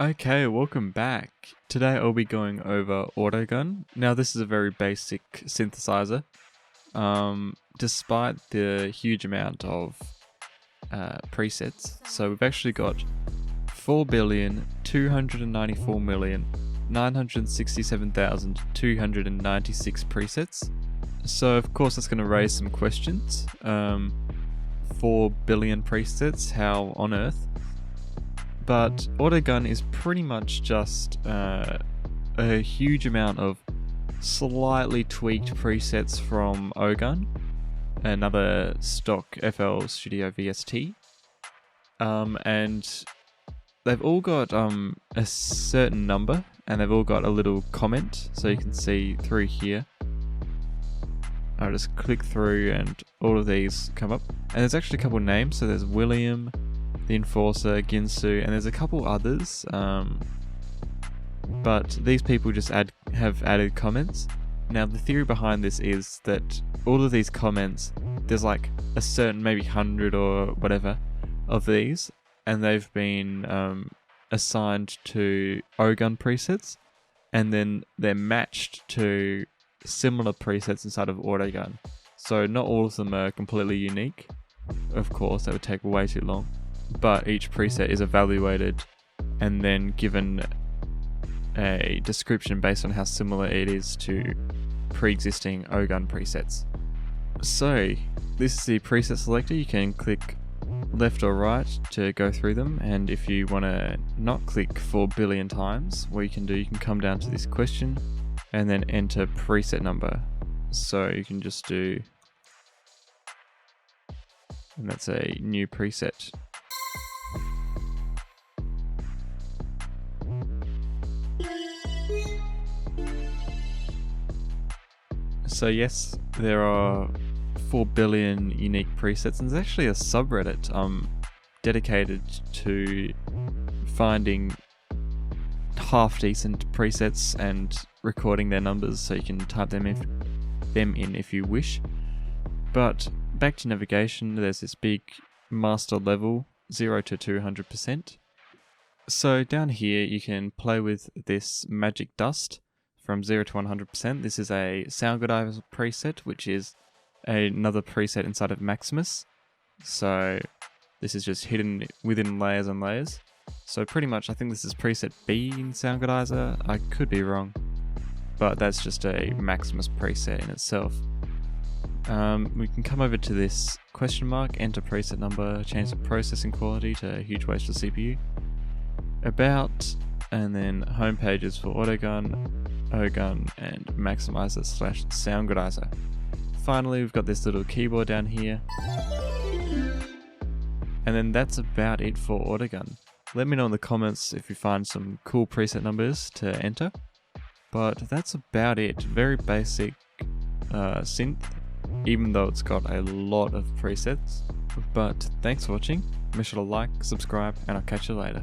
Okay, welcome back. Today I'll be going over Autogun. Now this is a very basic synthesizer. Despite the huge amount of presets, so we've actually got 4,294,967,296 presets. So of course that's going to raise some questions. 4 billion presets, how on earth? But Autogun is pretty much just a huge amount of slightly tweaked presets from Autogun, another stock FL Studio VST, and they've all got a certain number, and they've all got a little comment, so you can see through here. I'll just click through and all of these come up, and there's actually a couple names. So there's William, the Enforcer, Ginsu, and there's a couple others, but these people just have added comments. Now the theory behind this is that all of these comments, there's like a certain maybe 100 or whatever of these, and they've been assigned to Autogun presets, and then they're matched to similar presets inside of Autogun. So not all of them are completely unique. Of course, that would take way too long. But each preset is evaluated and then given a description based on how similar it is to pre-existing Autogun presets. So this is the preset selector. You can click left or right to go through them, and if you want to not click 4 billion times, what you can do, you can come down to this question and then enter preset number. So you can just do, and that's a new preset. So yes, there are 4 billion unique presets, and there's actually a subreddit dedicated to finding half decent presets and recording their numbers, so you can type them in if you wish. But back to navigation, there's this big master level, 0 to 200%. So down here you can play with this magic dust from 0 to 100%. This is a Soundgodizer preset, which is another preset inside of Maximus. So this is just hidden within layers and layers. So pretty much I think this is preset B in Soundgodizer. I could be wrong, but that's just a Maximus preset in itself. We can come over to this question mark, enter preset number, change the processing quality to a huge waste of CPU, about, and then home pages for Autogun, Autogun, and Maximizer / Soundgodizer. Finally, we've got this little keyboard down here, and then that's about it for Autogun. Let me know in the comments if you find some cool preset numbers to enter, but that's about it. Very basic synth, even though it's got a lot of presets. But thanks for watching. Make sure to like, subscribe, and I'll catch you later.